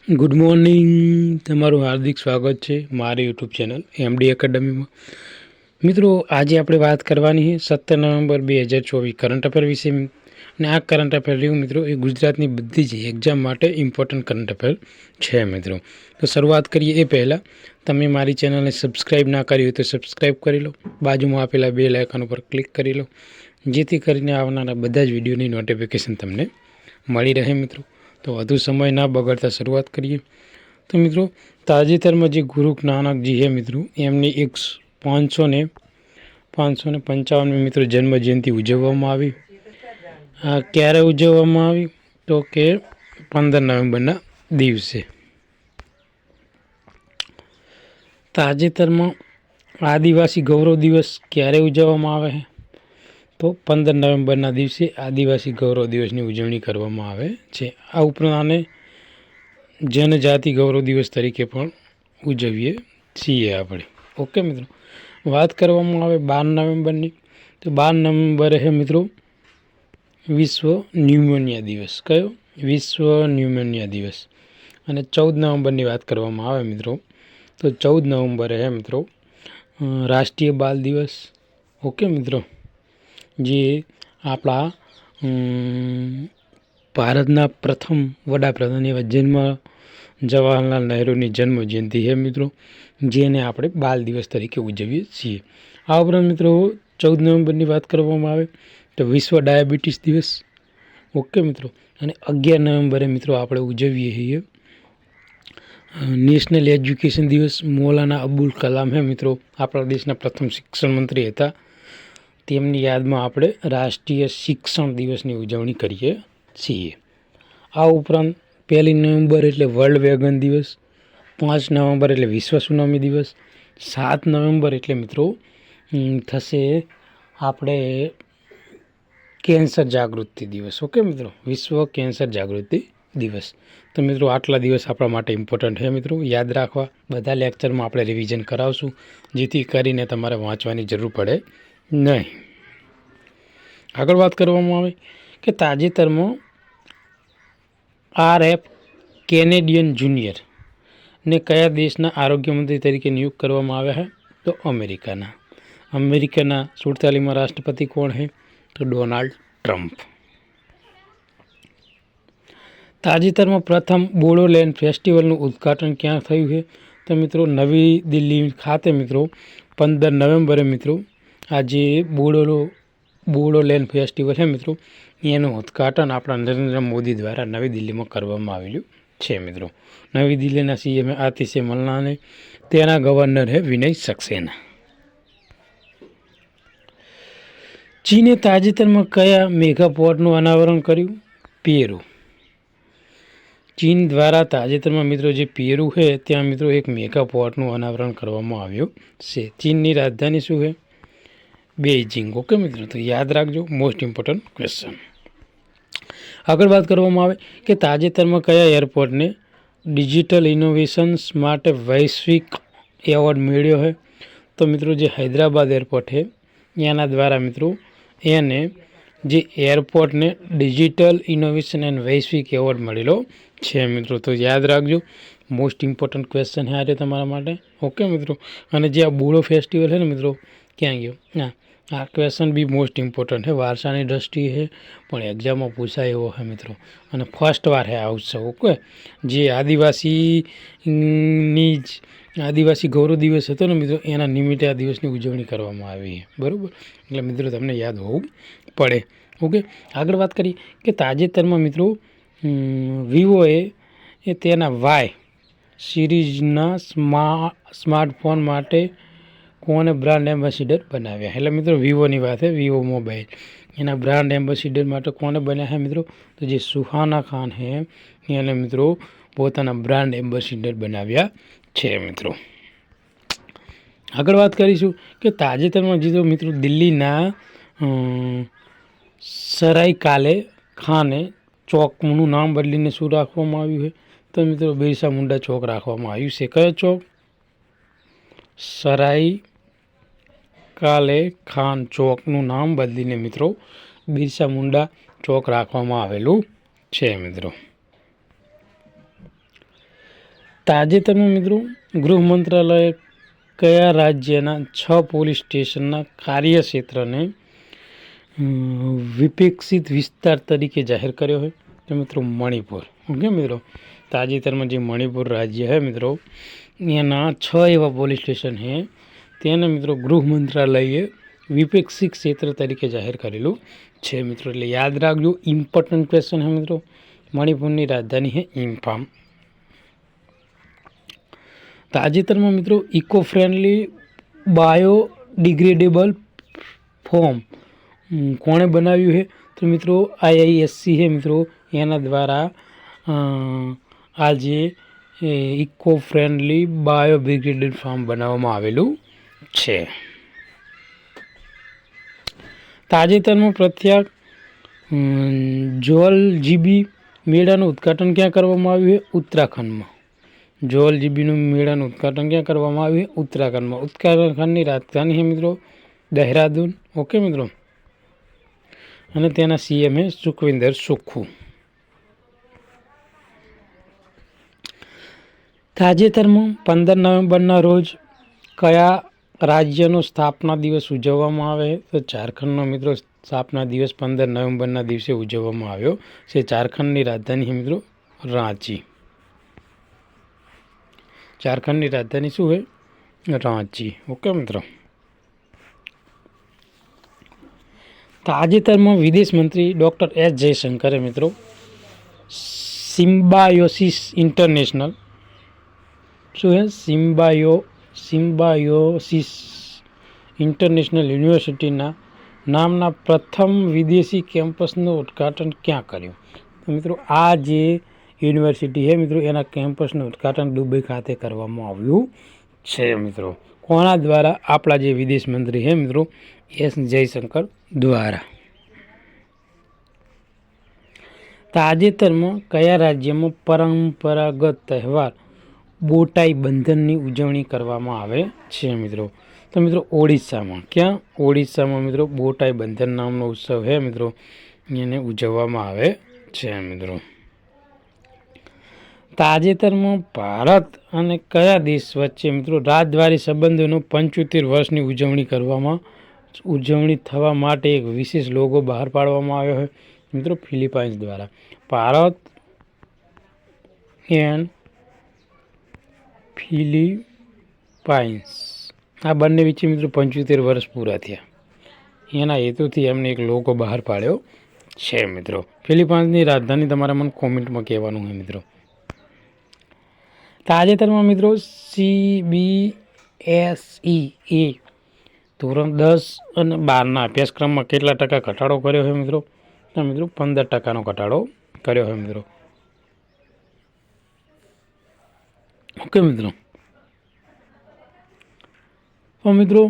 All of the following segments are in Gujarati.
ગુડ મોર્નિંગ, તમારું હાર્દિક સ્વાગત છે મારી યુટ્યુબ ચેનલ એમડી એકેડમીમાં. મિત્રો, આજે આપણે વાત કરવાની છે 17 નવેમ્બર 2024 કરંટ અફેર વિશે. અને આ કરંટ અફેર રહ્યું મિત્રો એ ગુજરાતની બધી જ એક્ઝામ માટે ઇમ્પોર્ટન્ટ કરંટ અફેર છે મિત્રો. તો શરૂઆત કરીએ એ પહેલાં તમે મારી ચેનલને સબસ્ક્રાઈબ ના કરી હોય તો સબસ્ક્રાઈબ કરી લો, બાજુમાં આપેલા બેલ આઇકન ઉપર ક્લિક કરી લો, જેથી કરીને આવનારા બધા જ વિડીયોની નોટિફિકેશન તમને મળી રહે મિત્રો. તો વધુ સમય ના બગાડતા શરૂઆત કરીએ. તો મિત્રો, તાજેતરમાં જે ગુરુ નાનકજી છે મિત્રો, એમની 555મી મિત્રો જન્મજયંતિ ઉજવવામાં આવી. ક્યારે ઉજવવામાં આવી? તો કે 15 નવેમ્બરના દિવસે. તાજેતરમાં આદિવાસી ગૌરવ દિવસ ક્યારે ઉજવવામાં આવે છે? તો 15 નવેમ્બરના દિવસે આદિવાસી ગૌરવ દિવસની ઉજવણી કરવામાં આવે છે. આ ઉપરાંત આને જનજાતિ ગૌરવ દિવસ તરીકે પણ ઉજવીએ છીએ આપણે. ઓકે મિત્રો, વાત કરવામાં આવે 12 નવેમ્બરની, તો 12 નવેમ્બરે છે મિત્રો વિશ્વ ન્યુમોનિયા દિવસ. કયો? વિશ્વ ન્યુમોનિયા દિવસ. અને 14 નવેમ્બરની વાત કરવામાં આવે મિત્રો, તો 14 નવેમ્બરે છે મિત્રો રાષ્ટ્રીય બાળ દિવસ. ઓકે મિત્રો, જે આપણા ભારતના પ્રથમ વડાપ્રધાન એવા જવાહરલાલ નહેરુની જન્મજયંતિ છે મિત્રો, જેને આપણે બાળ દિવસ તરીકે ઉજવીએ છીએ. આ ઉપરાંત મિત્રો 14 નવેમ્બરની વાત કરવામાં આવે તો વિશ્વ ડાયાબિટીસ દિવસ. ઓકે મિત્રો, અને 11 નવેમ્બરે મિત્રો આપણે ઉજવીએ છીએ નેશનલ એજ્યુકેશન દિવસ. મૌલાના અબુલ કલામ હે મિત્રો, આપણા દેશના પ્રથમ શિક્ષણ મંત્રી હતા. તેમની યાદમાં આપણે રાષ્ટ્રીય શિક્ષણ દિવસની ઉજવણી કરીએ છીએ. આ ઉપરાંત 1 નવેમ્બર એટલે વર્લ્ડ વેગન દિવસ, 5 નવેમ્બર એટલે વિશ્વ સુનામી દિવસ, 7 નવેમ્બર એટલે મિત્રો થશે આપણે કેન્સર જાગૃતિ દિવસ. ઓકે મિત્રો, વિશ્વ કેન્સર જાગૃતિ દિવસ. તો મિત્રો, આટલા દિવસ આપણા માટે ઇમ્પોર્ટન્ટ છે મિત્રો, યાદ રાખવા. બધા લેક્ચરમાં આપણે રિવિઝન કરાવશું, જેથી કરીને તમારે વાંચવાની જરૂર પડે નહીં. આગળ વાત કરવામાં આવે કે તાજેતરમાં RF કેનેડિયન જુનિયર ને કયા દેશના આરોગ્ય મંત્રી તરીકે નિયુક્ત કરવામાં આવ્યા છે? તો અમેરિકાના 47માં રાષ્ટ્રપતિ કોણ છે? તો ડોનાલ્ડ ટ્રમ્પ. તાજેતરમાં પ્રથમ બોડોલેન્ડ ફેસ્ટિવલનું ઉદ્ઘાટન ક્યાં થયું છે? તો મિત્રો નવી દિલ્હી ખાતે મિત્રો 15 નવેમ્બરે મિત્રો આજે બોડોલેન્ડ ફેસ્ટિવલ છે મિત્રો, એનું ઉદ્ઘાટન આપણા નરેન્દ્ર મોદી દ્વારા નવી દિલ્હીમાં કરવામાં આવેલું છે મિત્રો. નવી દિલ્હીના CM આતિશય મલ્લાને, તેના ગવર્નર છે વિનય સક્સેના. ચીને તાજેતરમાં કયા મેગા પોર્ટનું અનાવરણ કર્યું? પેરુ. ચીન દ્વારા તાજેતરમાં મિત્રો જે પેરુ છે ત્યાં મિત્રો એક મેગા પોર્ટનું અનાવરણ કરવામાં આવ્યું છે. ચીનની રાજધાની શું છે? બેઇજિંગ. ઓકે મિત્રો, તો યાદ રાખજો, મોસ્ટ ઇમ્પોર્ટન્ટ ક્વેશ્ચન. આગળ વાત કરવામાં આવે કે તાજેતરમાં કયા એરપોર્ટને ડિજિટલ ઇનોવેશન્સ માટે વૈશ્વિક એવોર્ડ મળ્યો છે? તો મિત્રો જે હૈદરાબાદ એરપોર્ટ છે એના દ્વારા મિત્રો એને જે એરપોર્ટને ડિજિટલ ઇનોવેશન એન્ડ વૈશ્વિક એવોર્ડ મળેલો છે મિત્રો. તો યાદ રાખજો, મોસ્ટ ઇમ્પોર્ટન્ટ ક્વેશ્ચન છે આજે તમારા માટે. ઓકે મિત્રો, અને જે આ બોડો ફેસ્ટિવલ છે ને મિત્રો, ક્યાં ગયો? આ ક્વેશ્ચન બી મોસ્ટ ઇમ્પોર્ટન્ટ છે, વારસાની દ્રષ્ટિએ છે, પણ એક્ઝામમાં પૂછાય એવો છે મિત્રો, અને ફર્સ્ટ વાર છે આ ઉત્સવ. ઓકે, જે આદિવાસી ગૌરવ દિવસ હતો ને મિત્રો, એના નિમિત્તે આ દિવસની ઉજવણી કરવામાં આવી છે. બરાબર, એટલે મિત્રો તમને યાદ હોવું પડે. ઓકે, આગળ વાત કરીએ કે તાજેતરમાં મિત્રો વિવોએ તેના વાય સિરીઝના સ્માર્ટફોન માટે કોને બ્રાન્ડ એમ્બેસિડર બનાવ્યા? એટલે મિત્રો વિવોની વાત છે, વિવો મોબાઈલ, એના બ્રાન્ડ એમ્બેસિડર માટે કોને બન્યા છે મિત્રો? તો જે સુહાના ખાન છે એને મિત્રો પોતાના બ્રાન્ડ એમ્બેસિડર બનાવ્યા છે મિત્રો. આગળ વાત કરીશું કે તાજેતરમાં જે મિત્રો દિલ્હીના સરાય કાલે ખાને ચોકનું નામ બદલીને શું રાખવામાં આવ્યું છે? તો મિત્રો બિરસા મુંડા ચોક રાખવામાં આવ્યું છે. કયો ચોક? સરાય કાલે ખાન ચોકનું નામ બદલીને મિત્રો બિરસા મુંડા ચોક રાખવામાં આવેલું છે મિત્રો. તાજેતરમાં મિત્રો ગૃહ મંત્રાલયે કયા રાજ્યના 6 પોલીસ સ્ટેશનના કાર્યક્ષેત્રને વિપેક્ષિત વિસ્તાર તરીકે જાહેર કર્યો હોય? તો મિત્રો મણિપુર. ઓકે મિત્રો, તાજેતરમાં જે મણિપુર રાજ્ય છે મિત્રો એના 6 એવા પોલીસ સ્ટેશન છે તેને મિત્રો ગૃહ મંત્રાલયે વિપેક્ષિત ક્ષેત્ર તરીકે જાહેર કરેલું છે મિત્રો. એટલે યાદ રાખજો, ઇમ્પોર્ટન્ટ ક્વેશ્ચન છે મિત્રો. મણિપુરની રાજધાની છે ઇમ્ફાલ. તાજેતરમાં મિત્રો ઇકો ફ્રેન્ડલી બાયોડિગ્રેડેબલ ફોર્મ કોણે બનાવ્યું છે? તો મિત્રો IISc છે મિત્રો, એના દ્વારા આજે ઇકો ફ્રેન્ડલી બાયોડિગ્રેડેબલ ફોર્મ બનાવવામાં આવેલું છે. તાજેતરમાં પ્રખ્યાત જોલજીબી મેળાનું ઉદ્ઘાટન ક્યાં કરવામાં આવ્યું છે? ઉત્તરાખંડમાં. જોલજીબીનું મેળાનું ઉદ્ઘાટન ક્યાં કરવામાં આવ્યું છે? ઉત્તરાખંડમાં. ઉત્તરાખંડની રાજધાની છે મિત્રો દહેરાદૂન. ઓકે મિત્રો, અને તેના CM છે સુખવિન્દર સુખુ. તાજેતરમાં 15 નવેમ્બરના રોજ કયા રાજ્યનો સ્થાપના દિવસ ઉજવવામાં આવે? તો ઝારખંડનો મિત્રો સ્થાપના દિવસ 15 નવેમ્બરના દિવસે ઉજવવામાં આવ્યો છે. ઝારખંડની રાજધાની છે મિત્રો રાંચી. ઝારખંડની રાજધાની શું છે? રાંચી. ઓકે મિત્રો, તાજેતરમાં વિદેશ મંત્રી ડૉક્ટર S જયશંકરે મિત્રો સિમ્બાયોસિસ ઇન્ટરનેશનલ શું છે? સિમ્બાયોસિસ ઇન્ટરનેશનલ યુનિવર્સિટીના નામના પ્રથમ વિદેશી કેમ્પસનું ઉદ્ઘાટન ક્યાં કર્યું? તો મિત્રો આ જે યુનિવર્સિટી છે મિત્રો એના કેમ્પસનું ઉદ્ઘાટન દુબઈ ખાતે કરવામાં આવ્યું છે મિત્રો. કોના દ્વારા? આપણા જે વિદેશ મંત્રી છે મિત્રો S જયશંકર દ્વારા. તાજેતરમાં કયા રાજ્યમાં પરંપરાગત તહેવાર બોટાઈ બંધનની ઉજવણી કરવામાં આવે છે મિત્રો? તો મિત્રો ઓડિશામાં. ક્યાં? ઓડિશામાં મિત્રો બોટાઈ બંધન નામનો ઉત્સવ છે મિત્રો, એને ઉજવવામાં આવે છે મિત્રો. તાજેતરમાં ભારત અને કયા દેશ વચ્ચે મિત્રો રાજદ્વારી સંબંધોનો 75 વર્ષની ઉજવણી થવા માટે એક વિશેષ લોગો બહાર પાડવામાં આવ્યો છે મિત્રો ફિલિપાઇન્સ દ્વારા. ભારત એન્ડ ફિલિપાઇન્સ આ બંને વચ્ચે મિત્રો 75 વર્ષ પૂરા થયા, એના હેતુથી એમને એક લોગો બહાર પાડ્યો છે મિત્રો. ફિલિપાઇન્સની રાજધાની તમારે મને કોમેન્ટમાં કહેવાનું હોય મિત્રો. તાજેતરમાં મિત્રો CBSE ધોરણ 10 અને 12ના અભ્યાસક્રમમાં કેટલા ટકા ઘટાડો કર્યો છે મિત્રો? તો મિત્રો 15% ઘટાડો કર્યો છે મિત્રો. ઓકે મિત્રો, તો મિત્રો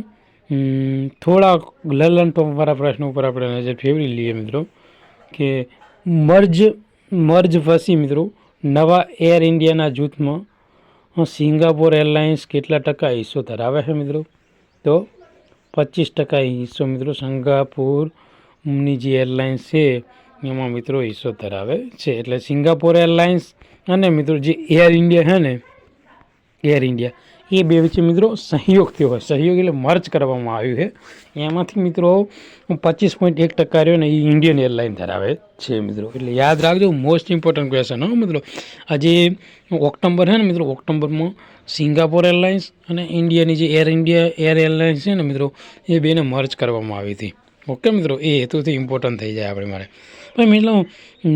થોડા લલન ટોપવાળા પ્રશ્નો ઉપર આપણે નજર ફેરવી લઈએ મિત્રો કે મર્જ પછી મિત્રો નવા એર ઇન્ડિયાના જૂથમાં સિંગાપોર એરલાઇન્સ કેટલા ટકા હિસ્સો ધરાવે છે મિત્રો? તો 25% હિસ્સો મિત્રો સિંગાપોરની જે એરલાઇન્સ છે એમાં મિત્રો હિસ્સો ધરાવે છે. એટલે સિંગાપોર એરલાઇન્સ અને મિત્રો જે એર ઇન્ડિયા છે ને, એર ઇન્ડિયા એ બે વચ્ચે મિત્રો સહયોગ થયો હોય. સહયોગ એટલે મર્જ કરવામાં આવ્યું છે. એમાંથી મિત્રો 25.1% રહ્યો ને એ ઇન્ડિયન એરલાઇન ધરાવે છે મિત્રો. એટલે યાદ રાખજો, મોસ્ટ ઇમ્પોર્ટન્ટ ક્વેશ્ચન હો મિત્રો. આજે ઓક્ટોબર છે ને મિત્રો, ઓક્ટોબરમાં સિંગાપોર એરલાઇન્સ અને ઇન્ડિયાની જે એર એરલાઇન્સ છે ને મિત્રો એ બેને મર્જ કરવામાં આવી હતી. ઓકે મિત્રો, એ હેતુથી ઇમ્પોર્ટન્ટ થઈ જાય આપણે મારે. પણ મિત્રો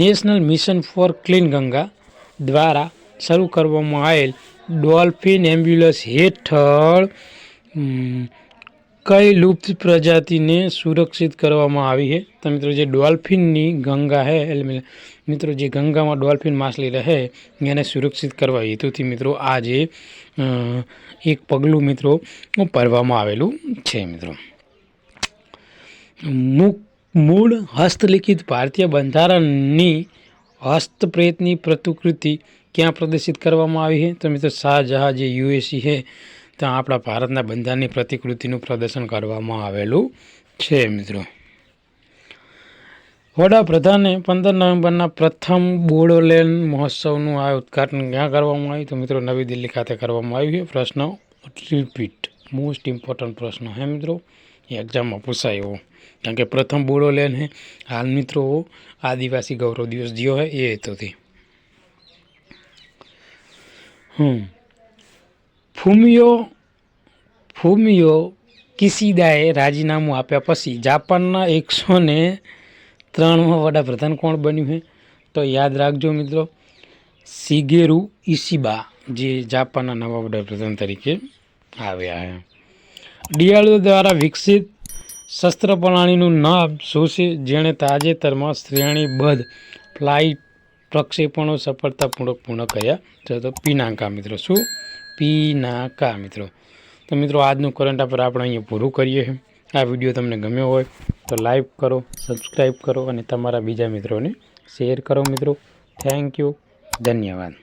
national mission four clean Ganga દ્વારા શરૂ કરવામાં આવેલ ડોલ્ફિન એમ્બ્યુલન્સ હેઠળ કઈ લુપ્ત પ્રજાતિને સુરક્ષિત કરવામાં આવી છે? તો મિત્રો જે ડોલ્ફિનની ગંગા છે એટલે મિત્રો જે ગંગામાં ડોલ્ફિન માછલી રહે એને સુરક્ષિત કરવા હેતુથી મિત્રો આ જે એક પગલું મિત્રો ભરવામાં આવેલું છે મિત્રો. મૂળ હસ્તલિખિત ભારતીય બંધારણની હસ્તપ્રેતની પ્રતિકૃતિ ક્યાં પ્રદર્શિત કરવામાં આવી છે? તો મિત્રો શાહજહાં જે USA છે ત્યાં આપણા ભારતના બંધારણની પ્રતિકૃતિનું પ્રદર્શન કરવામાં આવેલું છે મિત્રો. વડાપ્રધાને 15 નવેમ્બરના પ્રથમ બોડોલેન્ડ મહોત્સવનું આ ઉદ્ઘાટન ક્યાં કરવામાં આવ્યું? તો મિત્રો નવી દિલ્હી ખાતે કરવામાં આવ્યું છે. પ્રશ્ન રિપીટ, મોસ્ટ ઇમ્પોર્ટન્ટ પ્રશ્ન હે મિત્રો, એ એક્ઝામમાં પૂછાય એવો, કારણ કે પ્રથમ બોડોલેન્ડ હે હાલ મિત્રો આદિવાસી ગૌરવ દિવસ जियो है એ હેતુથી. ફુમિયો કિશિદાએ રાજીનામું આપ્યા પછી જાપાનના 103માં વડાપ્રધાન કોણ બન્યું છે? તો યાદ રાખજો મિત્રો, શિગેરુ ઇશિબા જે જાપાનના નવા વડાપ્રધાન તરીકે આવ્યા છે. ડીઆરડીઓ દ્વારા વિકસિત શસ્ત્ર પ્રણાલીનું નામ શું છે જેણે તાજેતરમાં શ્રેણીબદ્ધ ફ્લાઇટ પ્રક્ષેપણો સફળતાપૂર્વક પૂર્ણ કર્યા છે? તો પિનાકા મિત્રો. શું? પિનાકા મિત્રો. તો મિત્રો આજનું કરંટ અફેર આપણે અહીંયા પૂરું કરીએ છીએ. આ વિડીયો તમને ગમ્યો હોય તો લાઈક કરો, સબસ્ક્રાઈબ કરો અને તમારા બીજા મિત્રોને શેર કરો મિત્રો. થેન્ક યુ, ધન્યવાદ.